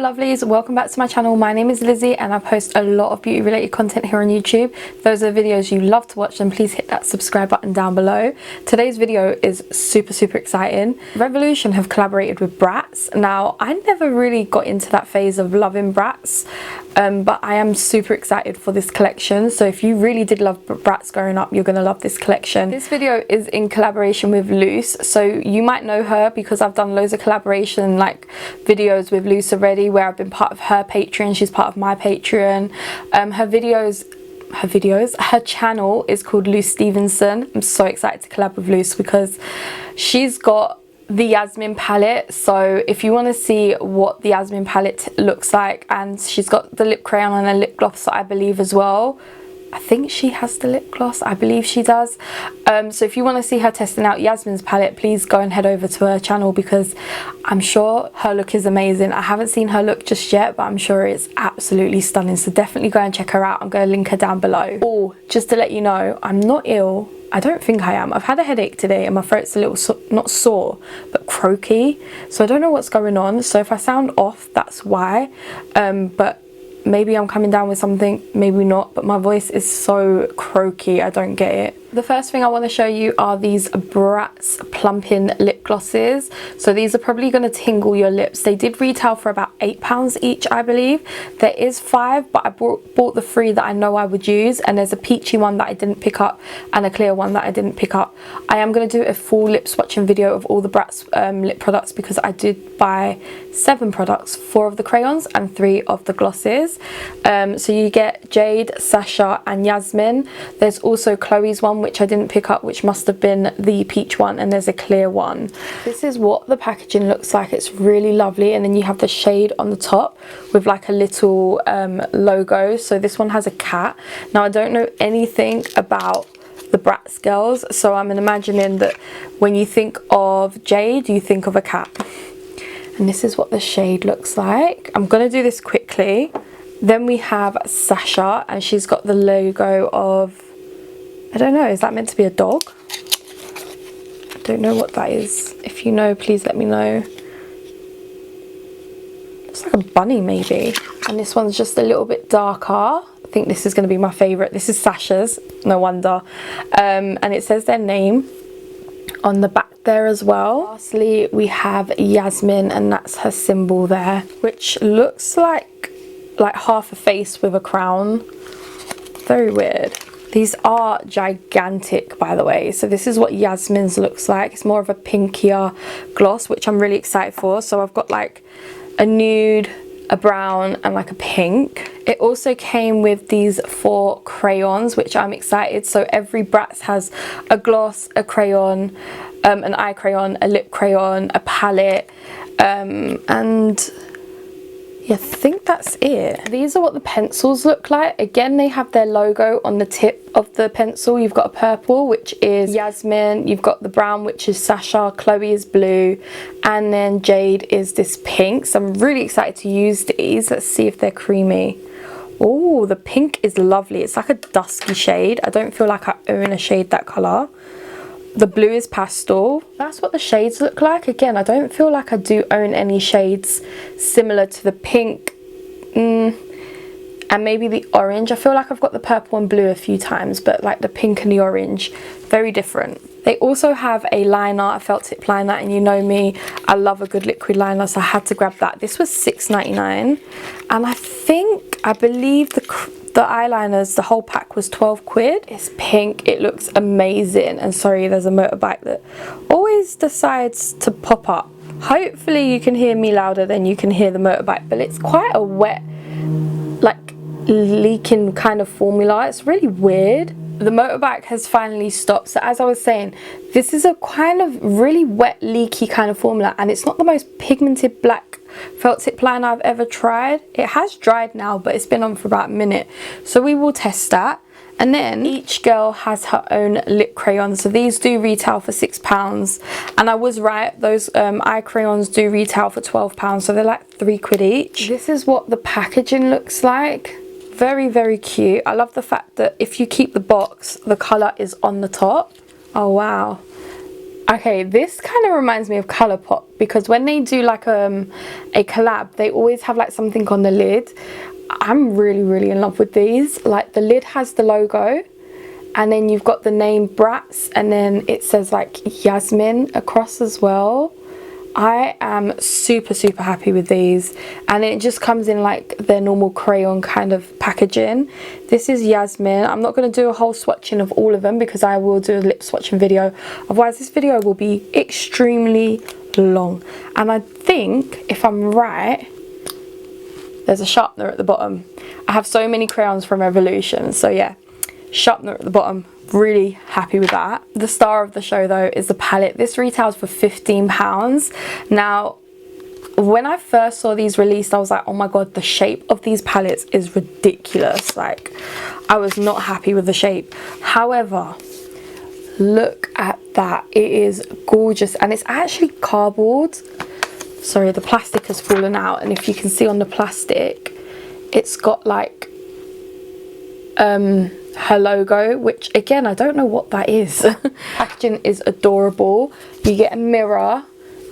lovelies, welcome back to my channel. My name is Lizzie and I post a lot of beauty related content here on YouTube. If those are videos you love to watch, then please hit that subscribe button down below. Today's video is super exciting. Revolution have collaborated with Bratz. Now, I never really got into that phase of loving Bratz, but I am super excited for this collection. So if you really did love Bratz growing up, you're gonna love this collection. This video is in collaboration with Luce, so you might know her because I've done loads of collaboration like videos with Luce already, where I've been part of her Patreon. She's part of my Patreon. Her channel is called Lucestephenson. I'm so excited to collab with Luce because she's got the Yasmin palette. So if you want to see what the Yasmin palette looks like, and she's got the lip crayon and a lip gloss, I believe, as well. I think she has the lip gloss, I believe she does. So if you want to see her testing out Yasmin's palette, please go and head over to her channel because I'm sure her look is amazing. I haven't seen her look just yet, but I'm sure it's absolutely stunning, so definitely go and check her out. I'm going to link her down below. Oh, just to let you know, I'm not ill. I don't think I am. I've had a headache today and my throat's a little not sore but croaky, so I don't know what's going on. So if I sound off, that's why. But maybe I'm coming down with something, maybe not, but my voice is so croaky, I don't get it. The first thing I want to show you are these Bratz plumping lip glosses. So these are probably going to tingle your lips. They did retail for about £8 each, I believe. There is 5, but I bought the 3 that I know I would use, and there's a peachy one that I didn't pick up and a clear one that I didn't pick up. I am going to do a full lip swatching video of all the Bratz lip products because I did buy 7 products, 4 of the crayons and 3 of the glosses. So you get Jade, Sasha and Yasmin. There's also Chloe's one, which I didn't pick up, which must have been the peach one, and there's a clear one. This is what the packaging looks like. It's really lovely, and then you have the shade on the top with like a little logo. So this one has a cat. Now, I don't know anything about the Bratz girls, so I'm imagining that when you think of Jade, you think of a cat. And this is what the shade looks like. I'm gonna do this quickly. Then we have Sasha, and she's got the logo of, I don't know, is that meant to be a dog? I don't know what that is. If you know, please let me know. It's like a bunny maybe. And this one's just a little bit darker. I think this is going to be my favourite. This is Sasha's, no wonder. And it says their name on the back there as well. Lastly, we have Yasmin, and that's her symbol there, which looks like half a face with a crown. Very weird. These are gigantic, by the way. So this is what Yasmin's looks like. It's more of a pinkier gloss, which I'm really excited for. So I've got like a nude, a brown and like a pink. It also came with these 4 crayons, which I'm excited. So every Bratz has a gloss, a crayon, an eye crayon, a lip crayon, a palette, and yeah, I think that's it. These are what the pencils look like. Again, they have their logo on the tip of the pencil. You've got a purple, which is Yasmin. You've got the brown, which is Sasha. Chloe is blue. And then Jade is this pink. So I'm really excited to use these. Let's see if they're creamy. Oh, the pink is lovely. It's like a dusky shade. I don't feel like I own a shade that colour. The blue is pastel. That's what the shades look like. Again, I don't feel like I do own any shades similar to the pink and maybe the orange. I feel like I've got the purple and blue a few times, but like the pink and the orange, very different. They also have a liner, a felt tip liner, and you know me, I love a good liquid liner, so I had to grab that. This was $6.99, and I believe the eyeliners, the whole pack was 12 quid. It's pink, it looks amazing. And sorry, there's a motorbike that always decides to pop up. Hopefully you can hear me louder than you can hear the motorbike, but it's quite a wet, like leaking kind of formula. It's really weird. The motorbike has finally stopped. So as I was saying, this is a kind of really wet, leaky kind of formula, and it's not the most pigmented black felt tip liner I've ever tried. It has dried now, but it's been on for about a minute, so we will test that. And then each girl has her own lip crayons. So these do retail for £6, and I was right, those eye crayons do retail for £12, so they're like 3 quid each. This is what the packaging looks like. Very cute. I love the fact that if you keep the box, the colour is on the top. Oh wow, Okay, this kind of reminds me of Colourpop, because when they do like a collab, they always have like something on the lid. I'm really in love with these. Like the lid has the logo, and then you've got the name Bratz, and then it says like Yasmin across as well. I am super happy with these, and it just comes in like their normal crayon kind of packaging. This is Yasmin. I'm not going to do a whole swatching of all of them because I will do a lip swatching video, otherwise this video will be extremely long. And I think, if I'm right, there's a sharpener at the bottom. I have so many crayons from Revolution, so yeah, sharpener at the bottom. Really happy with that. The star of the show though is the palette. This retails for £15. Now, when I first saw these released, I was like, oh my god, the shape of these palettes is ridiculous. Like, I was not happy with the shape. However, look at that. It is gorgeous, and it's actually cardboard. Sorry, the plastic has fallen out, and if you can see on the plastic, it's got like her logo, which again, I don't know what that is. Packaging is adorable. You get a mirror,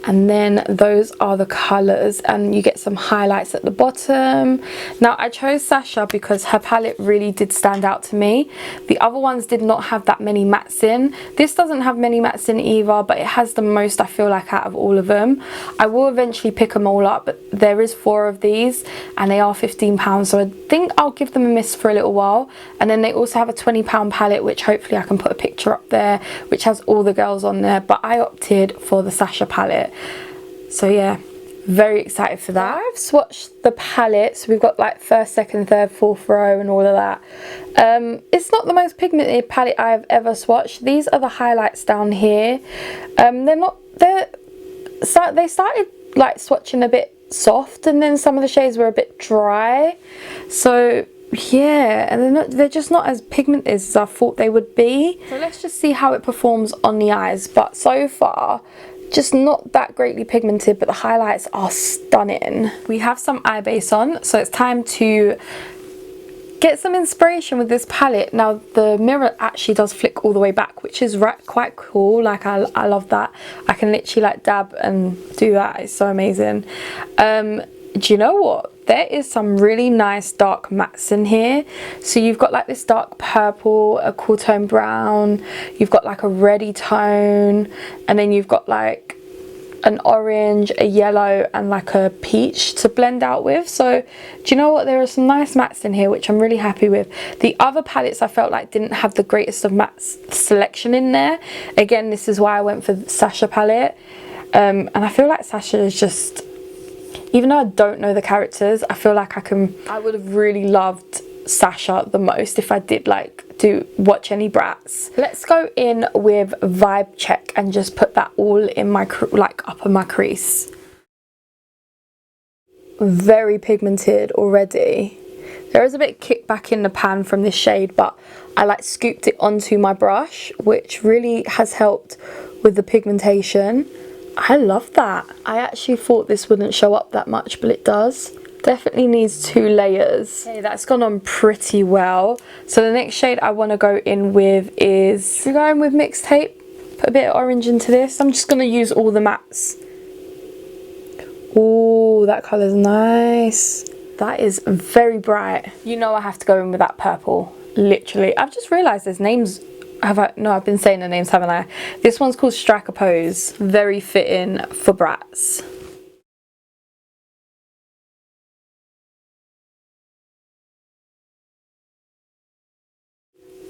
and then those are the colors, and you get some highlights at the bottom. Now I chose Sasha because her palette really did stand out to me. The other ones did not have that many mattes in. This doesn't have many mattes in either, but it has the most, I feel like, out of all of them. I will eventually pick them all up, but there is 4 of these and they are £15, so I think I'll give them a miss for a little while. And then they also have a £20 palette, which hopefully I can put a picture up there, which has all the girls on there, but I opted for the Sasha palette. So yeah, very excited for that. I've swatched the palettes. We've got like first, second, third, fourth row and all of that. It's not the most pigmented palette I've ever swatched. These are the highlights down here. They started like swatching a bit soft, and then some of the shades were a bit dry. So yeah, and they're just not as pigmented as I thought they would be. So let's just see how it performs on the eyes. But so far, just not that greatly pigmented, but the highlights are stunning. We have some eye base on, so it's time to get some inspiration with this palette. Now the mirror actually does flick all the way back, which is quite cool. Like I love that. I can literally like dab and do that. It's so amazing. Do you know what? There is some really nice dark mattes in here. So you've got like this dark purple, a cool tone brown, you've got like a reddy tone, and then you've got like an orange, a yellow, and like a peach to blend out with. So do you know what? There are some nice mattes in here, which I'm really happy with. The other palettes I felt like didn't have the greatest of mattes selection in there. Again, this is why I went for the Sasha palette. And I feel like Sasha is just, even though I don't know the characters, I feel like I would have really loved Sasha the most if I did like watch any Bratz. Let's go in with Vibe Check and just put that all in my like upper my crease. Very pigmented already. There is a bit kickback in the pan from this shade, but I like scooped it onto my brush, which really has helped with the pigmentation. I love that. I actually thought this wouldn't show up that much, but it does. Definitely needs 2 layers. Okay, that's gone on pretty well. So the next shade I want to go in with is, we're going with Mixtape. Put a bit of orange into this. I'm just going to use all the mattes. Oh, that colour's nice. That is very bright. You know I have to go in with that purple. Literally. I've just realised there's names. No, I've been saying the names, haven't I? This one's called Striker Pose. Very fitting for Bratz.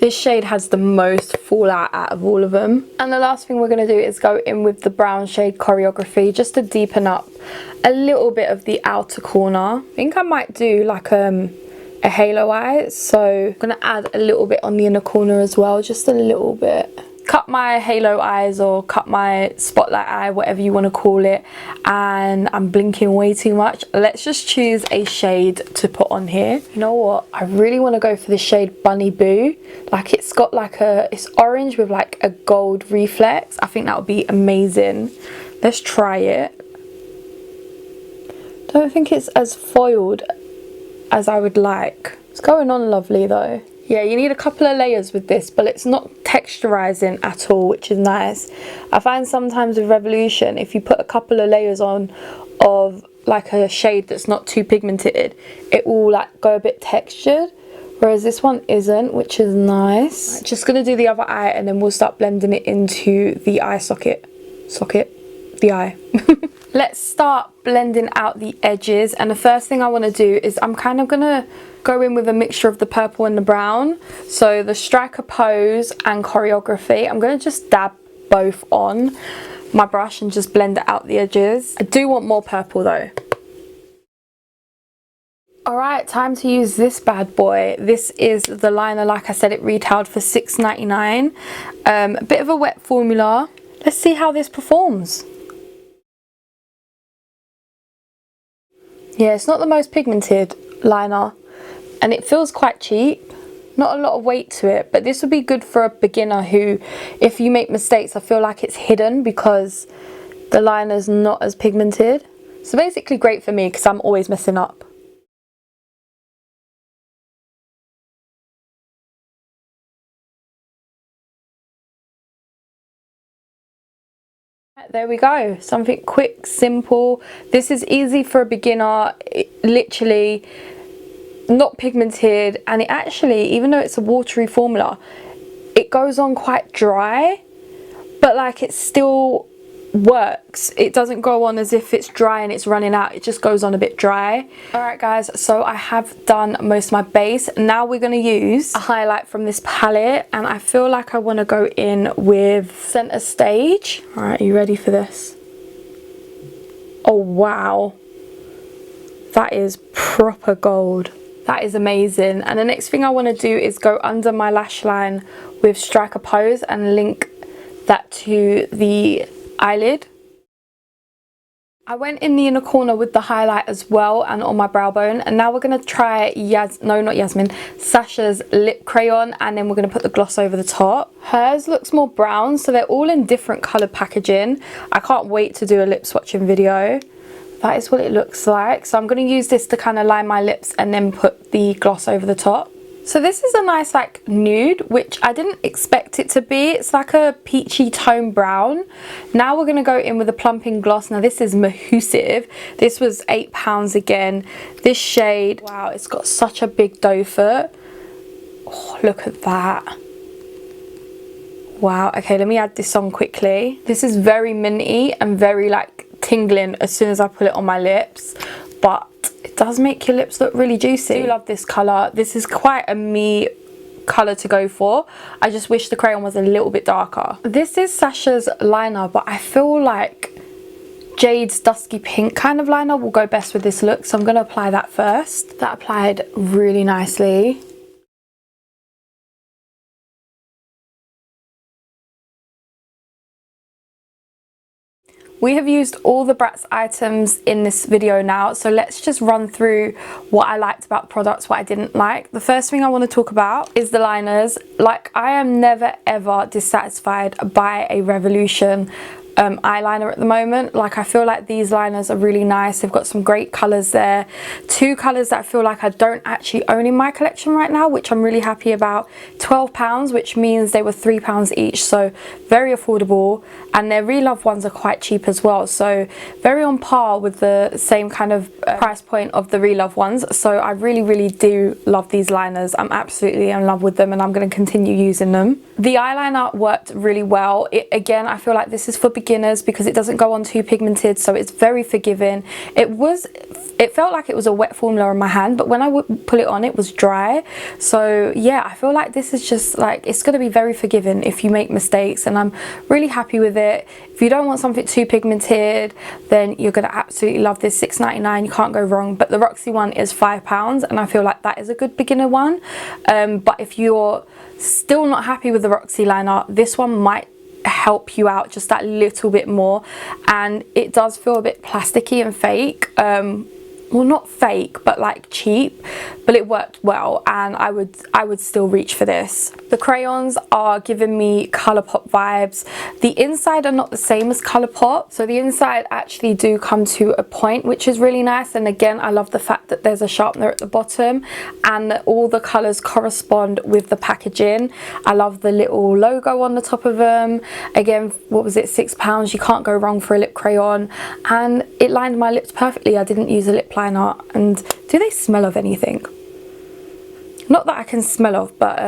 This shade has the most fallout out of all of them. And the last thing we're going to do is go in with the brown shade Choreography, just to deepen up a little bit of the outer corner. I think I might do like a halo eye, so I'm going to add a little bit on the inner corner as well, just a little bit. Cut my halo eyes or cut my spotlight eye, whatever you want to call it, and I'm blinking way too much. Let's just choose a shade to put on here. You know what? I really want to go for the shade Bunny Boo. Like it's got like it's orange with like a gold reflex. I think that would be amazing. Let's try it. Don't think it's as foiled as I would like. It's going on lovely though. Yeah, you need a couple of layers with this, but it's not texturizing at all, which is nice. I find sometimes with Revolution, if you put a couple of layers on of like a shade that's not too pigmented, it will like go a bit textured, whereas this one isn't, which is nice. Right, just gonna do the other eye and then we'll start blending it into the eye socket. The eye. Let's start blending out the edges, and the first thing I want to do is I'm kind of gonna go in with a mixture of the purple and the brown. So the striker pose and choreography, I'm gonna just dab both on my brush and just blend it out the edges. I do want more purple though. Alright, time to use this bad boy. This is the liner, like I said, it retailed for $6.99. A bit of a wet formula. Let's see how this performs. Yeah, it's not the most pigmented liner and it feels quite cheap. Not a lot of weight to it, but this would be good for a beginner who, if you make mistakes, I feel like it's hidden because the liner's not as pigmented. So basically great for me because I'm always messing up. There we go, something quick, simple. This is easy for a beginner, literally not pigmented, and it actually, even though it's a watery formula, it goes on quite dry, but like it still works. It doesn't go on as if it's dry and it's running out, it just goes on a bit dry. Alright guys, so I have done most of my base. Now we're going to use a highlight from this palette, and I feel like I want to go in with Center Stage. Alright, are you ready for this? Oh wow, that is proper gold. That is amazing. And the next thing I want to do is go under my lash line with Striker Pose and link that to the eyelid. I went in the inner corner with the highlight as well and on my brow bone, and now we're going to try Sasha's lip crayon, and then we're going to put the gloss over the top. Hers looks more brown, so they're all in different coloured packaging. I can't wait to do a lip swatching video. That is what it looks like. So I'm going to use this to kind of line my lips and then put the gloss over the top. So this is a nice like nude, which I didn't expect it to be. It's like a peachy tone brown. Now we're going to go in with a plumping gloss. Now this is Mahusive. This was £8 again. This shade, wow, it's got such a big doe foot. Oh, look at that. Wow, okay, let me add this on quickly. This is very minty and very like tingling as soon as I put it on my lips, but it does make your lips look really juicy. I do love this colour. This is quite a me colour to go for. I just wish the crayon was a little bit darker. This is Sasha's liner, but I feel like Jade's dusky pink kind of liner will go best with this look, so I'm going to apply that first. That applied really nicely. We have used all the Bratz items in this video now, so let's just run through what I liked about the products, what I didn't like. The first thing I want to talk about is the liners. Like, I am never ever dissatisfied by a Revolution eyeliner at the moment. Like, I feel like these liners are really nice. They've got some great colours there. Two colours that I feel like I don't actually own in my collection right now, which I'm really happy about. £12, which means they were £3 each, so very affordable, and their Relove ones are quite cheap as well, so very on par with the same kind of price point of the Relove ones. So I really do love these liners. I'm absolutely in love with them, and I'm going to continue using them. The eyeliner worked really well. Again, I feel like this is for beginners because it doesn't go on too pigmented, so it's very forgiving. It felt like it was a wet formula on my hand, but when I would pull it on, it was dry. So yeah, I feel like this is just like, it's going to be very forgiving if you make mistakes, and I'm really happy with it. If you don't want something too pigmented, then you're going to absolutely love this. $6.99, you can't go wrong. But the Roxy one is £5, and I feel like that is a good beginner one. But if you're still not happy with the Roxy liner, this one might help you out just that little bit more. And it does feel a bit plasticky and fake. Well, not fake, but like cheap, but it worked well, and I would still reach for this. The crayons are giving me Colourpop vibes. The inside are not the same as Colourpop, so the inside actually do come to a point, which is really nice. And again, I love the fact that there's a sharpener at the bottom and that all the colours correspond with the packaging. I love the little logo on the top of them. Again, what was it, £6? You can't go wrong for a lip crayon, and it lined my lips perfectly. I didn't use a lip liner. And do they smell of anything? Not that I can smell of, but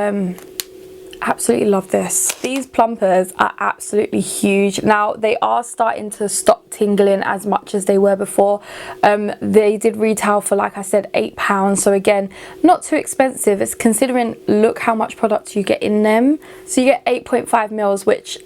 absolutely love this. These plumpers are absolutely huge. Now they are starting to stop tingling as much as they were before. They did retail for, like I said, £8, so again, not too expensive. It's considering, look how much product you get in them. So you get 8.5 mils, which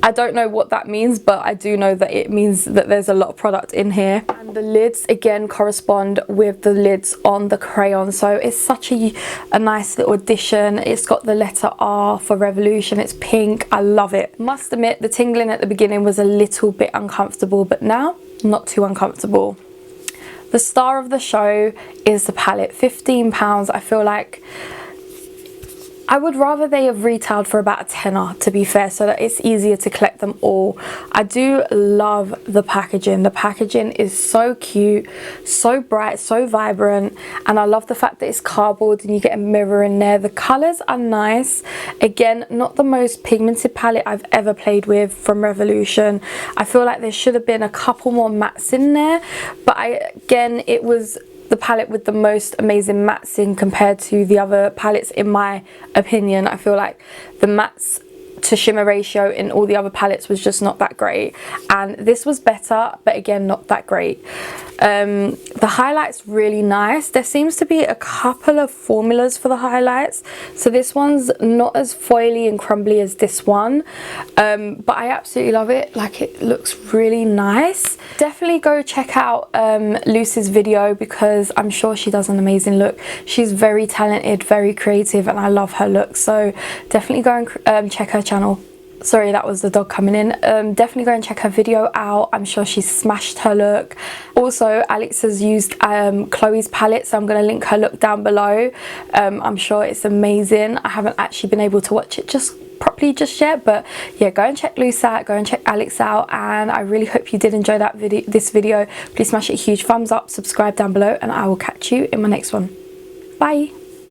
I don't know what that means, but I do know that it means that there's a lot of product in here. And the lids again correspond with the lids on the crayon, so it's such a nice little addition. It's got the letter R for Revolution. It's pink. I love it. Must admit, the tingling at the beginning was a little bit uncomfortable, but now not too uncomfortable. The star of the show is the palette. £15. I feel like I would rather they have retailed for about a tenner, to be fair, so that it's easier to collect them all. I do love the packaging. The packaging is so cute, so bright, so vibrant, and I love the fact that it's cardboard and you get a mirror in there. The colours are nice. Again, not the most pigmented palette I've ever played with from Revolution. I feel like there should have been a couple more mattes in there, but again, it was the palette with the most amazing mattes in compared to the other palettes, in my opinion. I feel like the mattes to shimmer ratio in all the other palettes was just not that great, and this was better, but again, not that great. The highlights really nice. There seems to be a couple of formulas for the highlights, so this one's not as foily and crumbly as this one, but I absolutely love it. Like, it looks really nice. Definitely go check out Luce's video, because I'm sure she does an amazing look. She's very talented, very creative, and I love her look, so definitely go and check her channel. Sorry, that was the dog coming in. Definitely go and check her video out. I'm sure she's smashed her look. Also, Alex has used Chloe's palette, so I'm going to link her look down below. I'm sure it's amazing. I haven't actually been able to watch it properly just yet, but yeah, go and check Luce out, go and check Alex out, and I really hope you did enjoy this video. Please smash it a huge thumbs up, subscribe down below, and I will catch you in my next one. Bye.